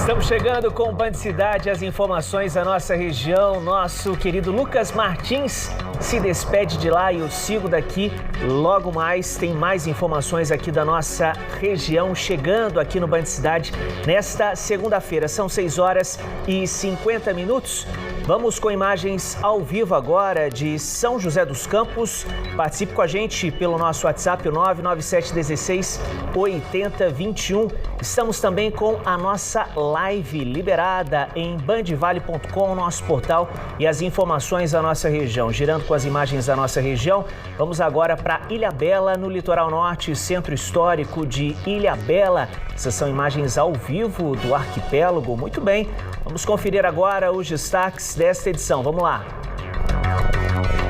Estamos chegando com o Band Cidade, as informações da nossa região. Nosso querido Lucas Martins se despede de lá e eu sigo daqui. Logo mais, tem mais informações aqui da nossa região chegando aqui no Band Cidade nesta segunda-feira. São 6h50. Vamos com imagens ao vivo agora de São José dos Campos. Participe com a gente pelo nosso WhatsApp, o 99716-8021. Estamos também com a nossa live liberada em bandvale.com, nosso portal, e as informações da nossa região. Girando com as imagens da nossa região, vamos agora para Ilhabela, no litoral norte, centro histórico de Ilhabela. Essas são imagens ao vivo do arquipélago. Muito bem, vamos conferir agora os destaques desta edição. Vamos lá.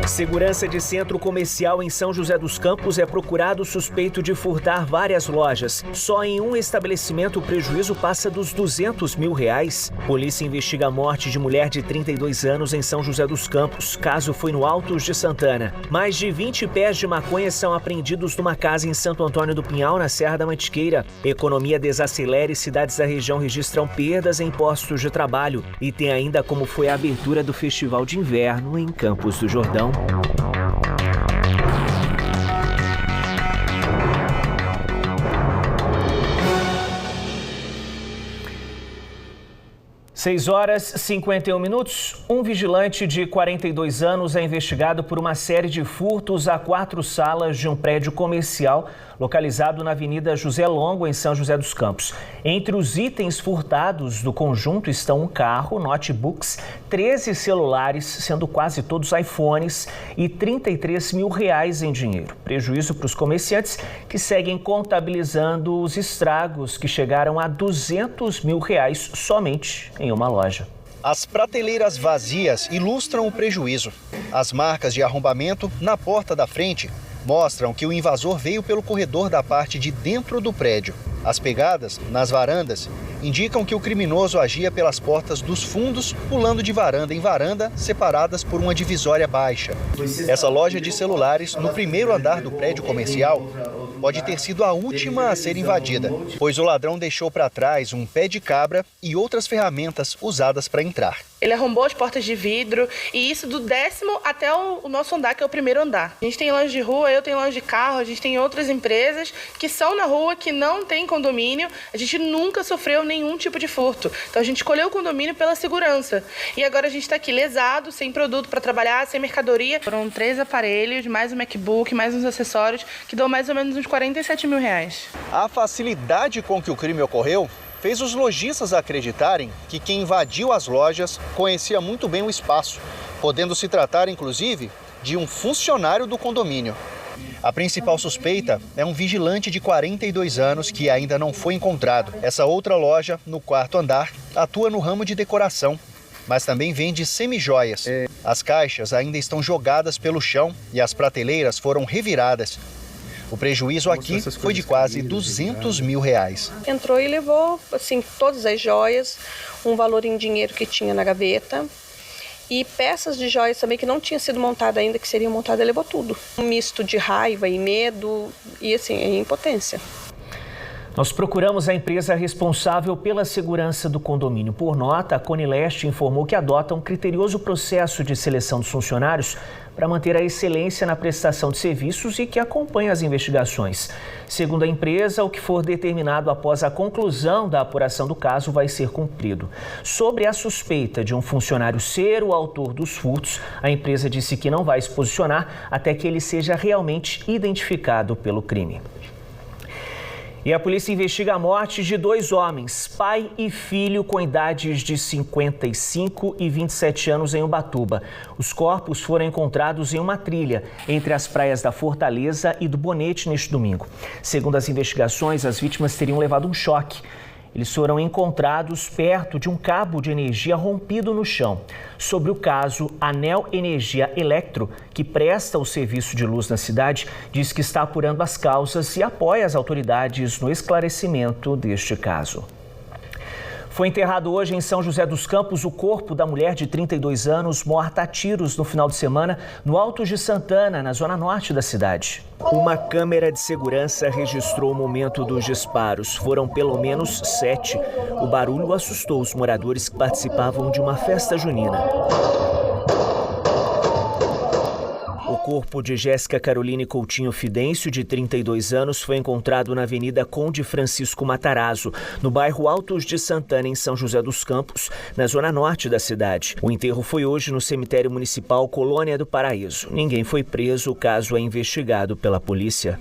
Segurança de centro comercial em São José dos Campos é procurado suspeito de furtar várias lojas. Só em um estabelecimento o prejuízo passa dos R$200 mil. Polícia investiga a morte de mulher de 32 anos em São José dos Campos. Caso foi no Altos de Santana. Mais de 20 pés de maconha são apreendidos numa casa em Santo Antônio do Pinhal, na Serra da Mantiqueira. Economia desacelera e cidades da região registram perdas em postos de trabalho. E tem ainda como foi a abertura do Festival de Inverno em Campos do Jordão. 6h51. Um vigilante de 42 anos é investigado por uma série de furtos a 4 salas de um prédio comercial localizado na Avenida José Longo, em São José dos Campos. Entre os itens furtados do conjunto estão um carro, notebooks, 13 celulares, sendo quase todos iPhones, e R$33 mil em dinheiro. Prejuízo para os comerciantes que seguem contabilizando os estragos que chegaram a R$200 mil somente em uma loja. As prateleiras vazias ilustram o prejuízo. As marcas de arrombamento na porta da frente mostram que o invasor veio pelo corredor da parte de dentro do prédio. As pegadas nas varandas indicam que o criminoso agia pelas portas dos fundos, pulando de varanda em varanda, separadas por uma divisória baixa. Essa loja de celulares, no primeiro andar do prédio comercial, pode ter sido a última a ser invadida, pois o ladrão deixou para trás um pé de cabra e outras ferramentas usadas para entrar. Ele arrombou as portas de vidro, e isso do 10º até o nosso andar, que é o primeiro andar. A gente tem loja de rua, eu tenho loja de carro, a gente tem outras empresas que são na rua, que não tem condomínio. A gente nunca sofreu nenhum tipo de furto. Então a gente escolheu o condomínio pela segurança. E agora a gente está aqui lesado, sem produto para trabalhar, sem mercadoria. Foram 3 aparelhos, mais um MacBook, mais uns acessórios, que dão mais ou menos uns R$47 mil. A facilidade com que o crime ocorreu fez os lojistas acreditarem que quem invadiu as lojas conhecia muito bem o espaço, podendo se tratar, inclusive, de um funcionário do condomínio. A principal suspeita é um vigilante de 42 anos que ainda não foi encontrado. Essa outra loja, no 4º andar, atua no ramo de decoração, mas também vende semijoias. As caixas ainda estão jogadas pelo chão e as prateleiras foram reviradas. O prejuízo aqui foi de quase R$200 mil. Entrou e levou, assim, todas as joias, um valor em dinheiro que tinha na gaveta e peças de joias também que não tinha sido montada ainda, que seriam montadas, levou tudo. Um misto de raiva e medo e, assim, impotência. Nós procuramos a empresa responsável pela segurança do condomínio. Por nota, a Conileste informou que adota um criterioso processo de seleção dos funcionários para manter a excelência na prestação de serviços e que acompanha as investigações. Segundo a empresa, o que for determinado após a conclusão da apuração do caso vai ser cumprido. Sobre a suspeita de um funcionário ser o autor dos furtos, a empresa disse que não vai se posicionar até que ele seja realmente identificado pelo crime. E a polícia investiga a morte de 2 homens, pai e filho, com idades de 55 e 27 anos em Ubatuba. Os corpos foram encontrados em uma trilha entre as praias da Fortaleza e do Bonete neste domingo. Segundo as investigações, as vítimas teriam levado um choque. Eles foram encontrados perto de um cabo de energia rompido no chão. Sobre o caso, a Nel Energia Electro, que presta o serviço de luz na cidade, diz que está apurando as causas e apoia as autoridades no esclarecimento deste caso. Foi enterrado hoje em São José dos Campos o corpo da mulher de 32 anos morta a tiros no final de semana no Alto de Santana, na zona norte da cidade. Uma câmera de segurança registrou o momento dos disparos. Foram pelo menos 7. O barulho assustou os moradores que participavam de uma festa junina. O corpo de Jéssica Caroline Coutinho Fidêncio, de 32 anos, foi encontrado na Avenida Conde Francisco Matarazzo, no bairro Altos de Santana, em São José dos Campos, na zona norte da cidade. O enterro foi hoje no cemitério municipal Colônia do Paraíso. Ninguém foi preso, o caso é investigado pela polícia.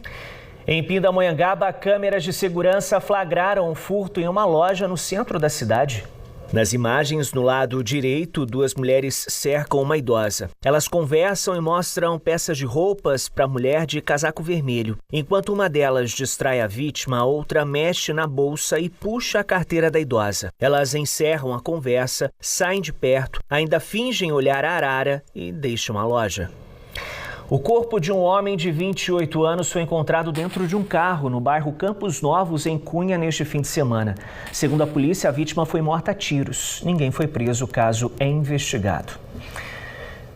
Em Pindamonhangaba, câmeras de segurança flagraram um furto em uma loja no centro da cidade. Nas imagens, no lado direito, 2 mulheres cercam uma idosa. Elas conversam e mostram peças de roupas para a mulher de casaco vermelho. Enquanto uma delas distrai a vítima, a outra mexe na bolsa e puxa a carteira da idosa. Elas encerram a conversa, saem de perto, ainda fingem olhar a arara e deixam a loja. O corpo de um homem de 28 anos foi encontrado dentro de um carro no bairro Campos Novos, em Cunha, neste fim de semana. Segundo a polícia, a vítima foi morta a tiros. Ninguém foi preso, o caso é investigado.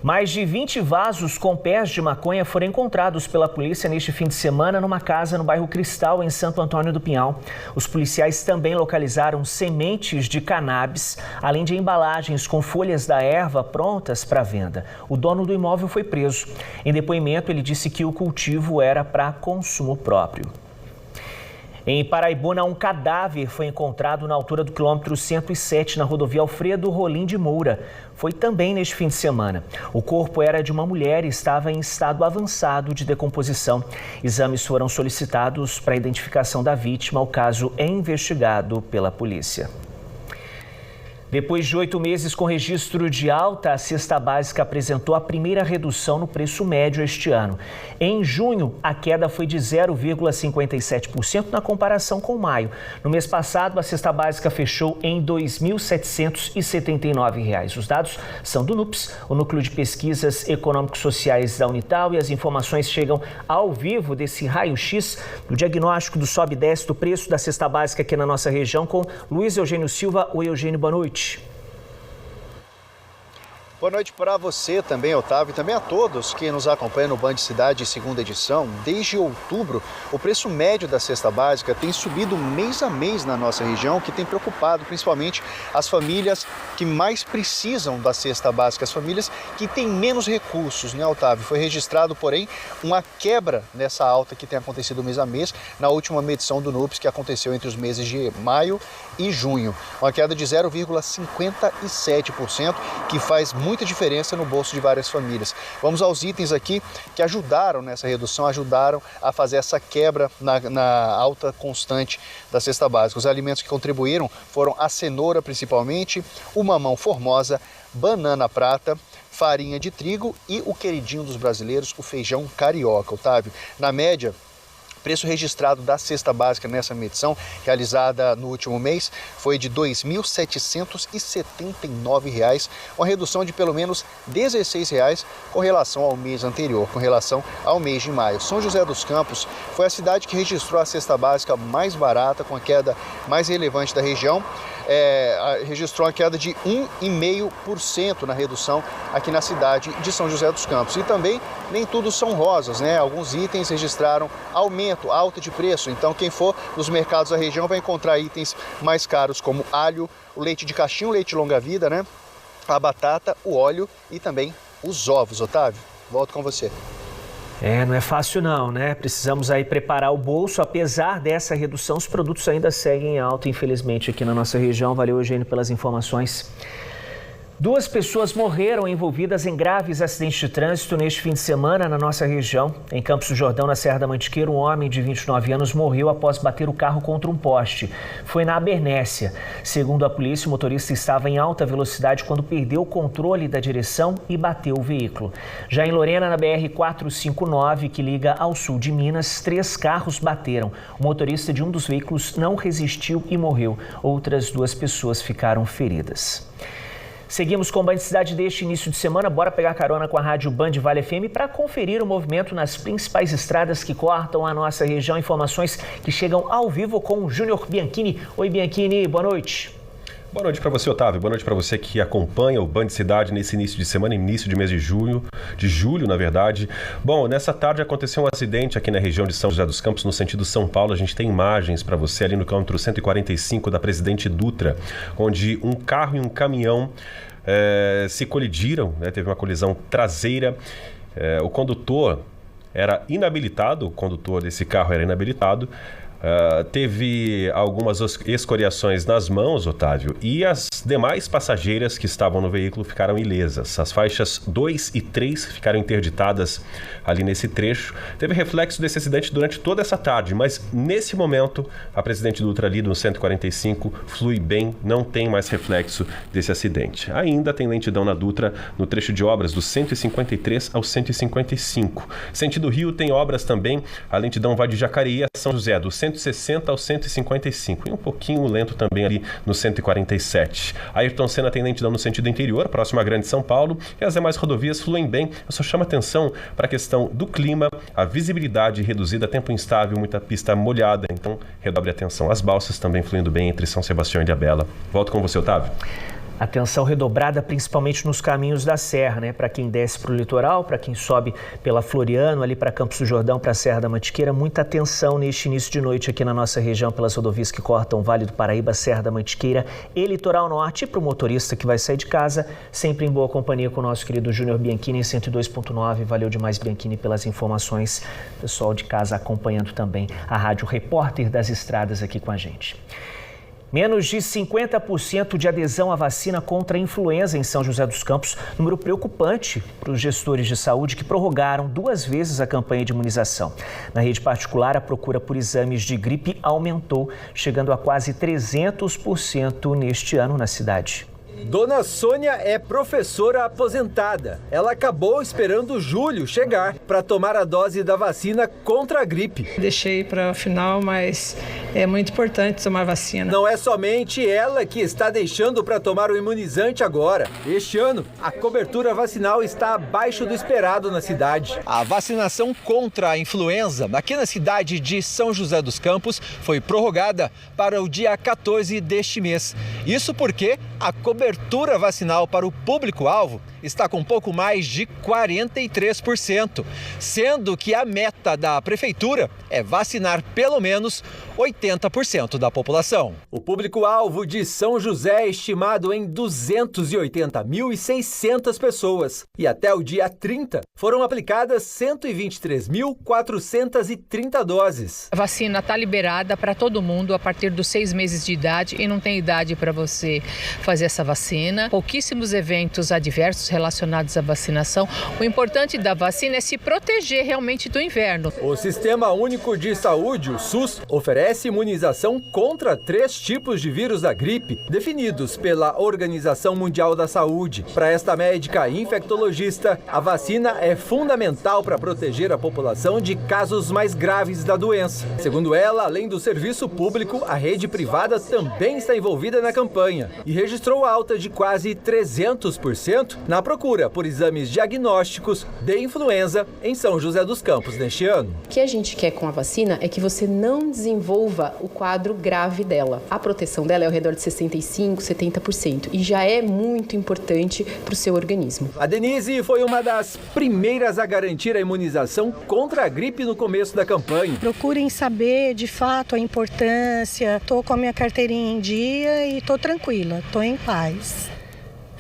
Mais de 20 vasos com pés de maconha foram encontrados pela polícia neste fim de semana numa casa no bairro Cristal, em Santo Antônio do Pinhal. Os policiais também localizaram sementes de cannabis, além de embalagens com folhas da erva prontas para venda. O dono do imóvel foi preso. Em depoimento, ele disse que o cultivo era para consumo próprio. Em Paraibuna, um cadáver foi encontrado na altura do quilômetro 107, na rodovia Alfredo Rolim de Moura. Foi também neste fim de semana. O corpo era de uma mulher e estava em estado avançado de decomposição. Exames foram solicitados para a identificação da vítima. O caso é investigado pela polícia. Depois de 8 meses com registro de alta, a cesta básica apresentou a primeira redução no preço médio este ano. Em junho, a queda foi de 0,57% na comparação com maio. No mês passado, a cesta básica fechou em R$ 2.779. Os dados são do NUPS, o Núcleo de Pesquisas Econômico-Sociais da Unital, e as informações chegam ao vivo desse raio-x do diagnóstico do sobe e desce do preço da cesta básica aqui na nossa região com Luiz Eugênio Silva. Oi, Eugênio, boa noite. Boa noite para você também, Otávio, e também a todos que nos acompanham no Band Cidade, segunda edição. Desde outubro, o preço médio da cesta básica tem subido mês a mês na nossa região, o que tem preocupado principalmente as famílias que mais precisam da cesta básica, as famílias que têm menos recursos, né, Otávio? Foi registrado, porém, uma quebra nessa alta que tem acontecido mês a mês na última medição do NUPS, que aconteceu entre os meses de maio e junho. Uma queda de 0,57%, que faz muita diferença no bolso de várias famílias. Vamos aos itens aqui que ajudaram nessa redução, ajudaram a fazer essa quebra na alta constante da cesta básica. Os alimentos que contribuíram foram a cenoura, principalmente, o mamão formosa, banana prata, farinha de trigo e o queridinho dos brasileiros, o feijão carioca, Otávio. Na média, o preço registrado da cesta básica nessa medição, realizada no último mês, foi de R$ 2.779, uma redução de pelo menos R$ 16 com relação ao mês anterior, com relação ao mês de maio. São José dos Campos foi a cidade que registrou a cesta básica mais barata, com a queda mais relevante da região. Registrou uma queda de 1,5% na redução aqui na cidade de São José dos Campos. E também nem tudo são rosas, né? Alguns itens registraram aumento, alta de preço. Então quem for nos mercados da região vai encontrar itens mais caros como alho, o leite de caixinha, o leite longa-vida, né? A batata, o óleo e também os ovos. Otávio, volto com você. Não é fácil não, né? Precisamos aí preparar o bolso. Apesar dessa redução, os produtos ainda seguem em alta, infelizmente, aqui na nossa região. Valeu, Eugênio, pelas informações. 2 pessoas morreram envolvidas em graves acidentes de trânsito neste fim de semana na nossa região. Em Campos do Jordão, na Serra da Mantiqueira, um homem de 29 anos morreu após bater o carro contra um poste. Foi na Abernésia. Segundo a polícia, o motorista estava em alta velocidade quando perdeu o controle da direção e bateu o veículo. Já em Lorena, na BR-459, que liga ao sul de Minas, 3 carros bateram. O motorista de um dos veículos não resistiu e morreu. Outras 2 pessoas ficaram feridas. Seguimos com o Band Cidade deste início de semana. Bora pegar carona com a Rádio Band Vale FM para conferir o movimento nas principais estradas que cortam a nossa região. Informações que chegam ao vivo com o Júnior Bianchini. Oi, Bianchini, boa noite. Boa noite para você, Otávio. Boa noite para você que acompanha o Band Cidade nesse início de semana, início de mês de julho, na verdade. Bom, nessa tarde aconteceu um acidente aqui na região de São José dos Campos, no sentido São Paulo. A gente tem imagens para você ali no quilômetro 145 da Presidente Dutra, onde um carro e um caminhão se colidiram, né? Teve uma colisão traseira. O condutor era inabilitado, o condutor desse carro era inabilitado. Teve algumas escoriações nas mãos, Otávio, e as demais passageiras que estavam no veículo ficaram ilesas. As faixas 2 e 3 ficaram interditadas ali nesse trecho. Teve reflexo desse acidente durante toda essa tarde, mas nesse momento a Presidente Dutra ali no 145 flui bem, não tem mais reflexo desse acidente. Ainda tem lentidão na Dutra no trecho de obras do 153 ao 155. Sentido Rio tem obras também, a lentidão vai de Jacareí a São José, do 160 ao 155 e um pouquinho lento também ali no 147. A Ayrton Senna tem lentidão no sentido interior, próximo à Grande São Paulo, e as demais rodovias fluem bem. Eu só chamo atenção para a questão do clima, a visibilidade reduzida, tempo instável, muita pista molhada, então redobre atenção. As balsas também fluindo bem entre São Sebastião e Ilhabela. Volto com você, Otávio. Atenção redobrada principalmente nos caminhos da Serra, né? Para quem desce para o litoral, para quem sobe pela Floriano, ali para Campos do Jordão, para a Serra da Mantiqueira. Muita atenção neste início de noite aqui na nossa região, pelas rodovias que cortam o Vale do Paraíba, Serra da Mantiqueira e Litoral Norte. E para o motorista que vai sair de casa, sempre em boa companhia com o nosso querido Júnior Bianchini em 102.9. Valeu demais, Bianchini, pelas informações. Pessoal de casa acompanhando também a Rádio Repórter das Estradas aqui com a gente. Menos de 50% de adesão à vacina contra a influenza em São José dos Campos, número preocupante para os gestores de saúde que prorrogaram 2 vezes a campanha de imunização. Na rede particular, a procura por exames de gripe aumentou, chegando a quase 300% neste ano na cidade. Dona Sônia é professora aposentada. Ela acabou esperando julho chegar para tomar a dose da vacina contra a gripe. Deixei para o final, mas é muito importante tomar vacina. Não é somente ela que está deixando para tomar o imunizante agora. Este ano, a cobertura vacinal está abaixo do esperado na cidade. A vacinação contra a influenza aqui na cidade de São José dos Campos foi prorrogada para o dia 14 deste mês. Isso porque a cobertura vacinal para o público-alvo está com pouco mais de 43%, sendo que a meta da prefeitura é vacinar pelo menos 80% da população. O público-alvo de São José é estimado em 280.600 pessoas e até o dia 30 foram aplicadas 123.430 doses. A vacina está liberada para todo mundo a partir dos 6 meses de idade e não tem idade para você fazer essa vacina. Pouquíssimos eventos adversos relacionados à vacinação. O importante da vacina é se proteger realmente do inverno. O Sistema Único de Saúde, o SUS, oferece imunização contra 3 tipos de vírus da gripe, definidos pela Organização Mundial da Saúde. Para esta médica infectologista, a vacina é fundamental para proteger a população de casos mais graves da doença. Segundo ela, além do serviço público, a rede privada também está envolvida na campanha e registrou alta de quase 300% na procura por exames diagnósticos de influenza em São José dos Campos neste ano. O que a gente quer com a vacina é que você não desenvolva o quadro grave dela. A proteção dela é ao redor de 65%, 70% e já é muito importante para o seu organismo. A Denise foi uma das primeiras a garantir a imunização contra a gripe no começo da campanha. Procurem saber de fato a importância. Estou com a minha carteirinha em dia e estou tranquila, estou em paz.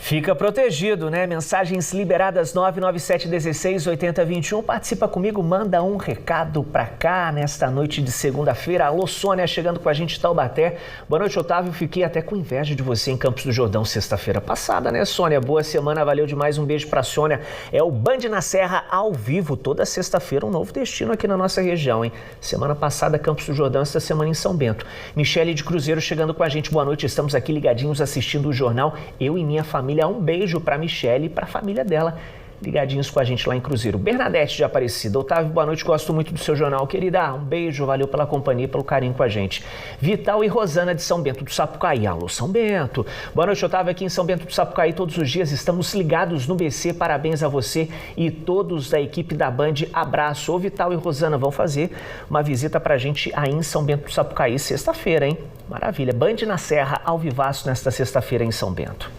Fica protegido, né? Mensagens liberadas 997168021. Participa comigo, manda um recado pra cá nesta noite de segunda-feira. Alô, Sônia, chegando com a gente de Taubaté. Boa noite, Otávio. Fiquei até com inveja de você em Campos do Jordão sexta-feira passada, né, Sônia? Boa semana, valeu demais. Um beijo pra Sônia. É o Band na Serra ao vivo, toda sexta-feira, um novo destino aqui na nossa região, hein? Semana passada, Campos do Jordão, esta semana em São Bento. Michele de Cruzeiro chegando com a gente. Boa noite, estamos aqui ligadinhos assistindo o jornal. Eu e minha família. Um beijo para a Michele e para a família dela. ligadinhos com a gente lá em Cruzeiro. Bernadette de Aparecida. Otávio, boa noite, gosto muito do seu jornal, querida. Um beijo, valeu pela companhia e pelo carinho com a gente. Vital e Rosana de São Bento do Sapucaí. Alô, São Bento. Boa noite, Otávio, aqui em São Bento do Sapucaí todos os dias. Estamos ligados no BC. Parabéns a você e todos da equipe da Band. Abraço. Ô, Vital e Rosana, vão fazer uma visita pra gente aí em São Bento do Sapucaí, sexta-feira, hein? Maravilha. Band na Serra, ao vivaço nesta sexta-feira em São Bento.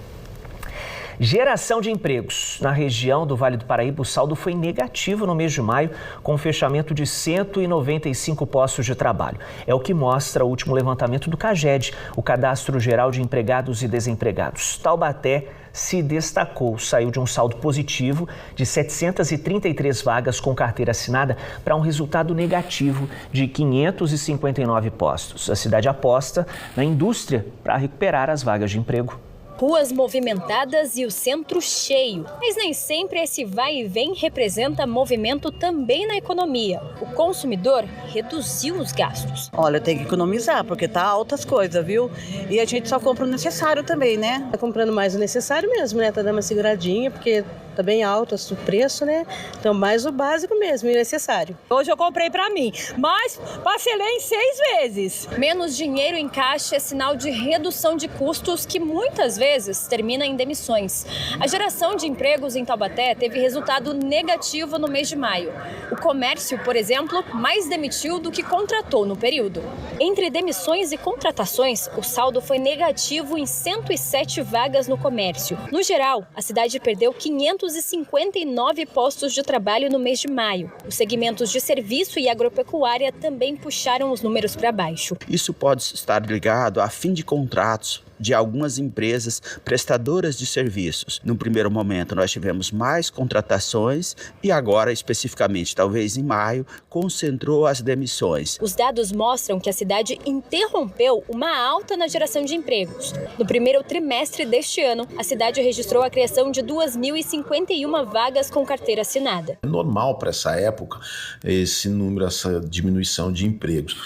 Geração de empregos. Na região do Vale do Paraíba, o saldo foi negativo no mês de maio, com o fechamento de 195 postos de trabalho. É o que mostra o último levantamento do CAGED, o Cadastro Geral de Empregados e Desempregados. Taubaté se destacou, saiu de um saldo positivo de 733 vagas com carteira assinada para um resultado negativo de 559 postos. A cidade aposta na indústria para recuperar as vagas de emprego. Ruas movimentadas e o centro cheio. Mas nem sempre esse vai e vem representa movimento também na economia. O consumidor reduziu os gastos. Olha, tem que economizar, porque tá altas coisas, viu? E a gente só compra o necessário também, né? Tá comprando mais o necessário mesmo, né? Tá dando uma seguradinha, porque tá bem alto o preço, né? Então, mais o básico mesmo, e necessário. Hoje eu comprei pra mim, mas parcelei em 6 vezes. Menos dinheiro em caixa é sinal de redução de custos que muitas vezes termina em demissões. A geração de empregos em Taubaté teve resultado negativo no mês de maio. O comércio, por exemplo, mais demitiu do que contratou no período. Entre demissões e contratações, o saldo foi negativo em 107 vagas no comércio. No geral, a cidade perdeu 559 postos de trabalho no mês de maio. Os segmentos de serviço e agropecuária também puxaram os números para baixo. Isso pode estar ligado a fim de contratos de algumas empresas prestadoras de serviços. No primeiro momento, nós tivemos mais contratações e agora, especificamente, talvez em maio, concentrou as demissões. Os dados mostram que a cidade interrompeu uma alta na geração de empregos. No primeiro trimestre deste ano, a cidade registrou a criação de 2.051 vagas com carteira assinada. É normal para essa época esse número, essa diminuição de empregos.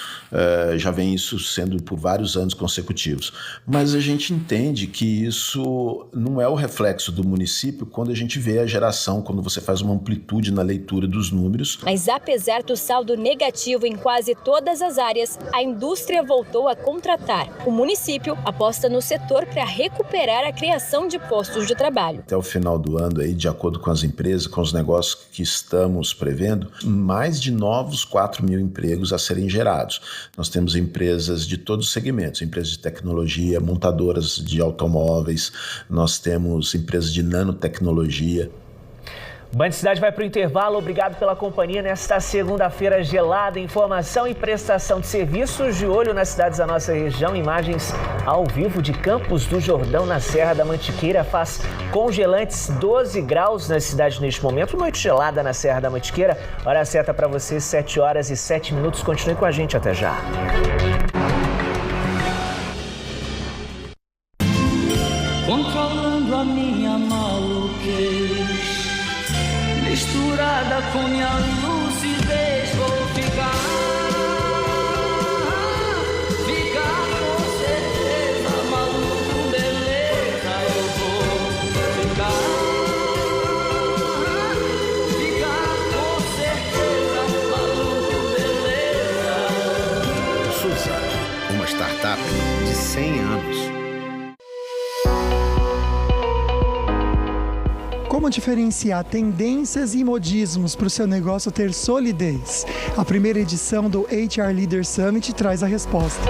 Já vem isso sendo por vários anos consecutivos. Mas a gente entende que isso não é o reflexo do município quando a gente vê a geração, quando você faz uma amplitude na leitura dos números. Mas apesar do saldo negativo em quase todas as áreas, a indústria voltou a contratar. O município aposta no setor para recuperar a criação de postos de trabalho. Até o final do ano, aí, de acordo com as empresas, com os negócios que estamos prevendo, mais de novos 4.000 empregos a serem gerados. Nós temos empresas de todos os segmentos, empresas de tecnologia, montadoras de automóveis, nós temos empresas de nanotecnologia. Band Cidade vai para o intervalo. Obrigado pela companhia nesta segunda-feira gelada. Informação e prestação de serviços de olho nas cidades da nossa região. Imagens ao vivo de Campos do Jordão, na Serra da Mantiqueira. Faz congelantes 12 graus na cidade neste momento. Noite gelada na Serra da Mantiqueira. Hora certa para você, 7 horas e 7 minutos. Continue com a gente, até já. Controlando a minha maluquez, misturada com minha lucidez, vou ficar com certeza, maluco, beleza, eu vou ficar com certeza, maluco, beleza. Suzano, uma startup de 100 anos. Como diferenciar tendências e modismos para o seu negócio ter solidez? A primeira edição do HR Leader Summit traz a resposta.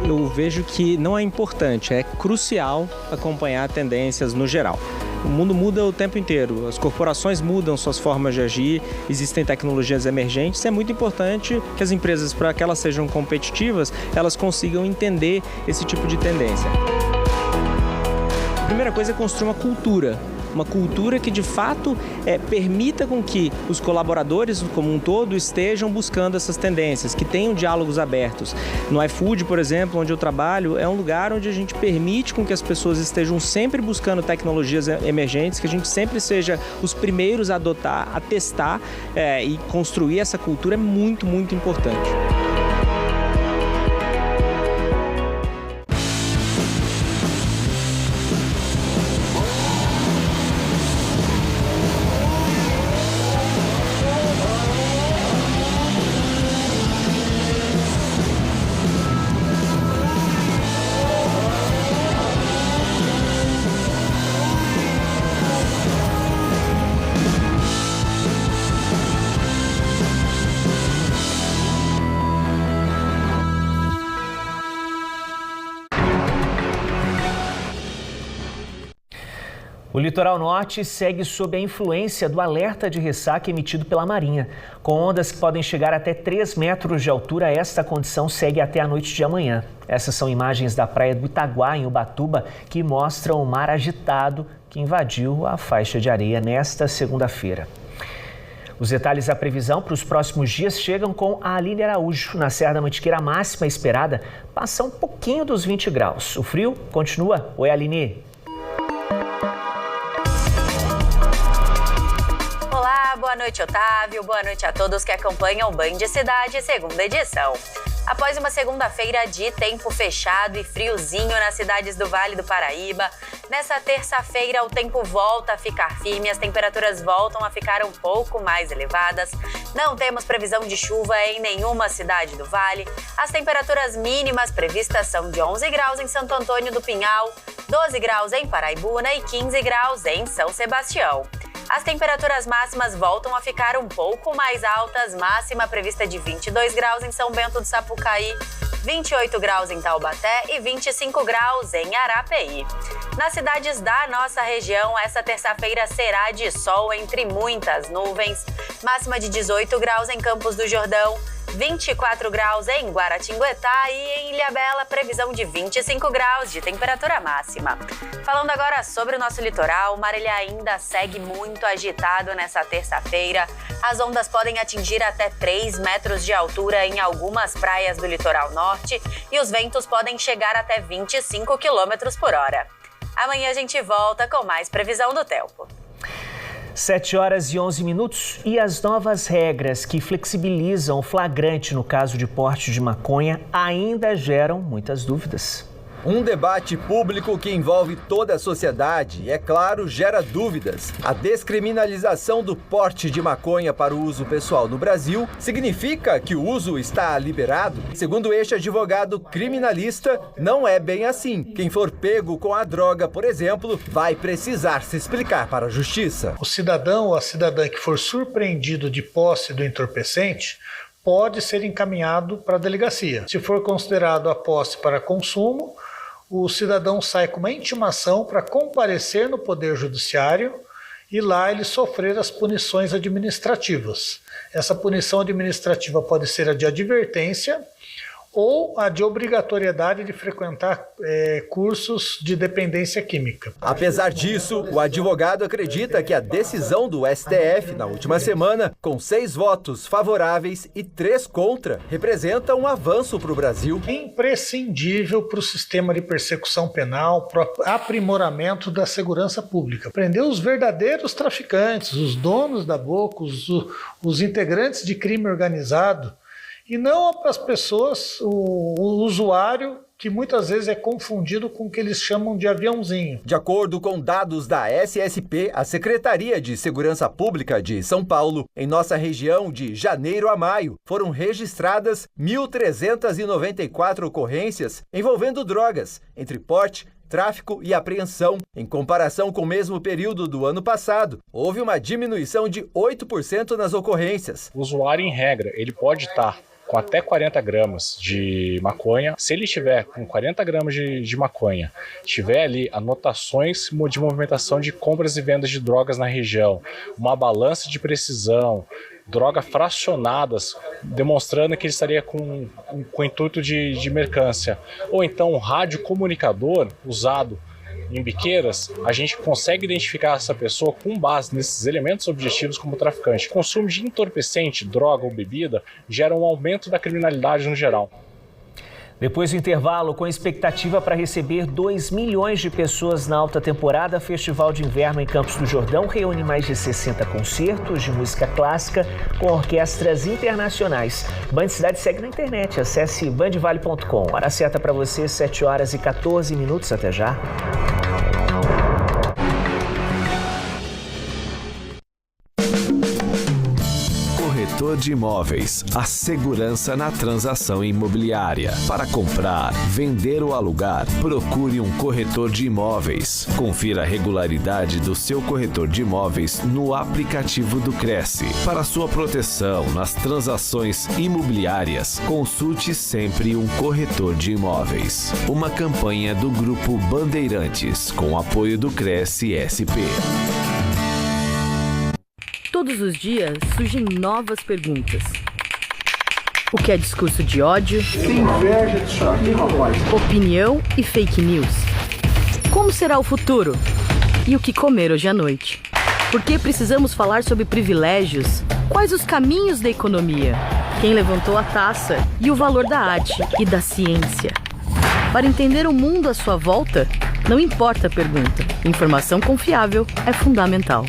Eu vejo que não é importante, é crucial acompanhar tendências no geral. O mundo muda o tempo inteiro, as corporações mudam suas formas de agir, existem tecnologias emergentes. É muito importante que as empresas, para que elas sejam competitivas, elas consigam entender esse tipo de tendência. A primeira coisa é construir uma cultura que de fato permita com que os colaboradores como um todo estejam buscando essas tendências, que tenham diálogos abertos. No iFood, por exemplo, onde eu trabalho, é um lugar onde a gente permite com que as pessoas estejam sempre buscando tecnologias emergentes, que a gente sempre seja os primeiros a adotar, a testar e construir essa cultura é muito, muito importante. O litoral norte segue sob a influência do alerta de ressaca emitido pela Marinha. Com ondas que podem chegar até 3 metros de altura, esta condição segue até a noite de amanhã. Essas são imagens da praia do Itaguá, em Ubatuba, que mostram o mar agitado que invadiu a faixa de areia nesta segunda-feira. Os detalhes da previsão para os próximos dias chegam com a Aline Araújo. Na Serra da Mantiqueira, a máxima esperada passa um pouquinho dos 20 graus. O frio continua. Oi, Aline. Olá, boa noite, Otávio. Boa noite a todos que acompanham o Band Cidade, segunda edição. Após uma segunda-feira de tempo fechado e friozinho nas cidades do Vale do Paraíba, nessa terça-feira o tempo volta a ficar firme, as temperaturas voltam a ficar um pouco mais elevadas. Não temos previsão de chuva em nenhuma cidade do Vale. As temperaturas mínimas previstas são de 11 graus em Santo Antônio do Pinhal, 12 graus em Paraibuna e 15 graus em São Sebastião. As temperaturas máximas voltam a ficar um pouco mais altas, máxima prevista de 22 graus em São Bento do Sapucaí, 28 graus em Taubaté e 25 graus em Arapeí. Nas cidades da nossa região, essa terça-feira será de sol entre muitas nuvens, máxima de 18 graus em Campos do Jordão, 24 graus em Guaratinguetá e em Ilhabela, previsão de 25 graus de temperatura máxima. Falando agora sobre o nosso litoral, o mar ele ainda segue muito agitado nessa terça-feira. As ondas podem atingir até 3 metros de altura em algumas praias do litoral norte e os ventos podem chegar até 25 quilômetros por hora. Amanhã a gente volta com mais previsão do tempo. 7 horas e 11 minutos e as novas regras que flexibilizam o flagrante no caso de porte de maconha ainda geram muitas dúvidas. Um debate público que envolve toda a sociedade e, é claro, gera dúvidas. A descriminalização do porte de maconha para o uso pessoal no Brasil significa que o uso está liberado? Segundo este advogado criminalista, não é bem assim. Quem for pego com a droga, por exemplo, vai precisar se explicar para a justiça. O cidadão ou a cidadã que for surpreendido de posse do entorpecente pode ser encaminhado para a delegacia. Se for considerado a posse para consumo, o cidadão sai com uma intimação para comparecer no Poder Judiciário e lá ele sofrer as punições administrativas. Essa punição administrativa pode ser a de advertência ou a de obrigatoriedade de frequentar cursos de dependência química. Apesar disso, o advogado acredita que a decisão do STF na última semana, com 6 votos favoráveis e 3 contra, representa um avanço para o Brasil. Imprescindível para o sistema de persecução penal, para o aprimoramento da segurança pública. Prender os verdadeiros traficantes, os donos da boca, os integrantes de crime organizado, e não para as pessoas, o usuário, que muitas vezes é confundido com o que eles chamam de aviãozinho. De acordo com dados da SSP, a Secretaria de Segurança Pública de São Paulo, em nossa região de janeiro a maio, foram registradas 1.394 ocorrências envolvendo drogas, entre porte, tráfico e apreensão. Em comparação com o mesmo período do ano passado, houve uma diminuição de 8% nas ocorrências. O usuário, em regra, ele pode estar com até 40 gramas de maconha. Se ele estiver com 40 gramas de maconha, tiver ali anotações de movimentação de compras e vendas de drogas na região, uma balança de precisão, drogas fracionadas, demonstrando que ele estaria com intuito de mercância, ou então um rádio comunicador usado em biqueiras, a gente consegue identificar essa pessoa com base nesses elementos objetivos como traficante. O consumo de entorpecente, droga ou bebida gera um aumento da criminalidade no geral. Depois do intervalo, com expectativa para receber 2 milhões de pessoas na alta temporada, Festival de Inverno em Campos do Jordão reúne mais de 60 concertos de música clássica com orquestras internacionais. Band Cidade segue na internet, acesse bandvale.com. Hora certa para você, 7 horas e 14 minutos, até já. Corretor de Imóveis, a segurança na transação imobiliária. Para comprar, vender ou alugar, procure um corretor de imóveis. Confira a regularidade do seu corretor de imóveis no aplicativo do Cresce. Para sua proteção nas transações imobiliárias, consulte sempre um corretor de imóveis. Uma campanha do Grupo Bandeirantes, com apoio do Cresce SP. Todos os dias surgem novas perguntas. O que é discurso de ódio? Tem inveja disso aqui, rapaz. Opinião e fake news. Como será o futuro? E o que comer hoje à noite? Por que precisamos falar sobre privilégios? Quais os caminhos da economia? Quem levantou a taça? E o valor da arte e da ciência? Para entender o mundo à sua volta, não importa a pergunta. Informação confiável é fundamental.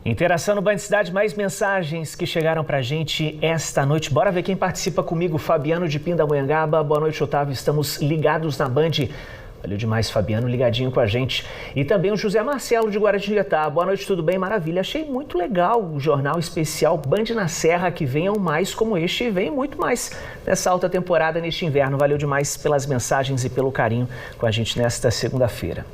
Interação no Band Cidade, mais mensagens que chegaram pra gente esta noite. Bora ver quem participa comigo. Fabiano de Pindamonhangaba. Boa noite, Otávio. Estamos ligados na Band. Valeu demais, Fabiano, ligadinho com a gente. E também o José Marcelo de Guaratinguetá. Boa noite, tudo bem? Maravilha. Achei muito legal o jornal especial Band na Serra, que venham mais como este e vem muito mais nessa alta temporada, neste inverno. Valeu demais pelas mensagens e pelo carinho com a gente nesta segunda-feira.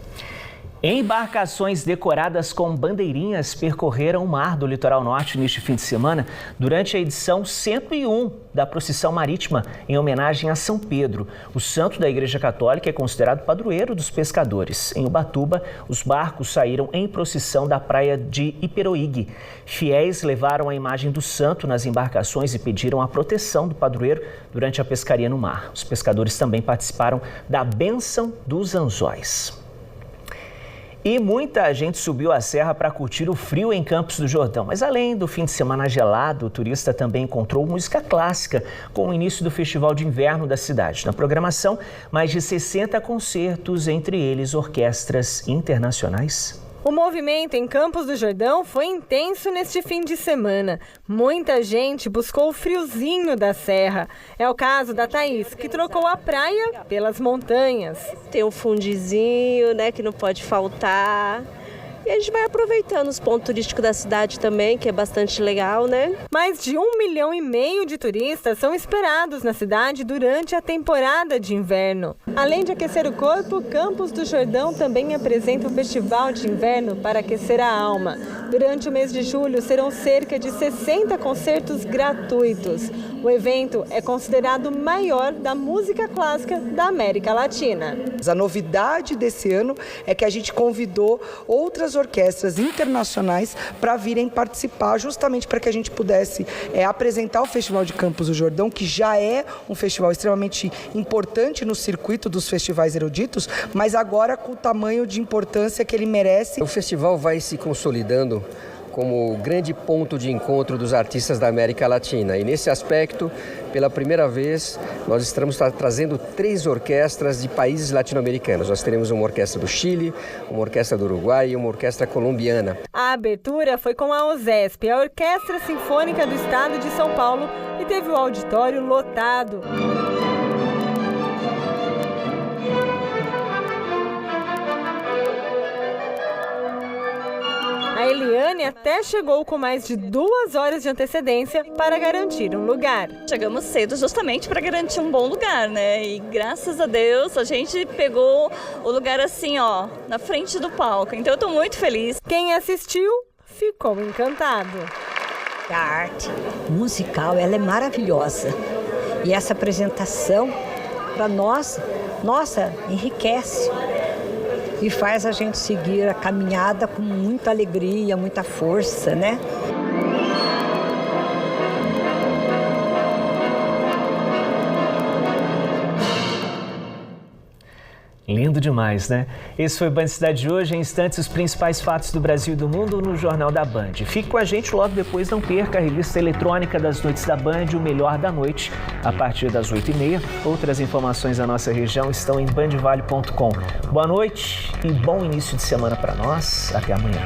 Embarcações decoradas com bandeirinhas percorreram o mar do litoral norte neste fim de semana durante a edição 101 da Procissão Marítima em homenagem a São Pedro. O santo da Igreja Católica é considerado padroeiro dos pescadores. Em Ubatuba, os barcos saíram em procissão da praia de Iperoígue. Fiéis levaram a imagem do santo nas embarcações e pediram a proteção do padroeiro durante a pescaria no mar. Os pescadores também participaram da bênção dos anzóis. E muita gente subiu a serra para curtir o frio em Campos do Jordão. Mas além do fim de semana gelado, o turista também encontrou música clássica com o início do Festival de Inverno da cidade. Na programação, mais de 60 concertos, entre eles orquestras internacionais. O movimento em Campos do Jordão foi intenso neste fim de semana. Muita gente buscou o friozinho da serra. É o caso da Thaís, que trocou a praia pelas montanhas. Tem um fundizinho, né, que não pode faltar. E a gente vai aproveitando os pontos turísticos da cidade também, que é bastante legal, né? Mais de 1,5 milhão de turistas são esperados na cidade durante a temporada de inverno. Além de aquecer o corpo, Campos do Jordão também apresenta um festival de inverno para aquecer a alma. Durante o mês de julho serão cerca de 60 concertos gratuitos. O evento é considerado o maior da música clássica da América Latina. A novidade desse ano é que a gente convidou outras orquestras internacionais para virem participar, justamente para que a gente pudesse apresentar o Festival de Campos do Jordão, que já é um festival extremamente importante no circuito dos festivais eruditos, mas agora com o tamanho de importância que ele merece. O festival vai se consolidando como grande ponto de encontro dos artistas da América Latina. E nesse aspecto, pela primeira vez, nós estamos trazendo 3 orquestras de países latino-americanos. Nós teremos uma orquestra do Chile, uma orquestra do Uruguai e uma orquestra colombiana. A abertura foi com a OSESP, a Orquestra Sinfônica do Estado de São Paulo, e teve o auditório lotado. A Eliane até chegou com mais de 2 horas de antecedência para garantir um lugar. Chegamos cedo justamente para garantir um bom lugar, né? E graças a Deus a gente pegou o lugar assim, ó, na frente do palco. Então eu estou muito feliz. Quem assistiu ficou encantado. A arte musical, ela é maravilhosa. E essa apresentação, para nós, nossa, enriquece. E faz a gente seguir a caminhada com muita alegria, muita força, né? Lindo demais, né? Esse foi o Band Cidade de hoje. Em instantes, os principais fatos do Brasil e do mundo no Jornal da Band. Fique com a gente logo depois, não perca a revista eletrônica das noites da Band, o melhor da noite, a partir das 8h30. Outras informações da nossa região estão em bandvale.com. Boa noite e bom início de semana para nós. Até amanhã.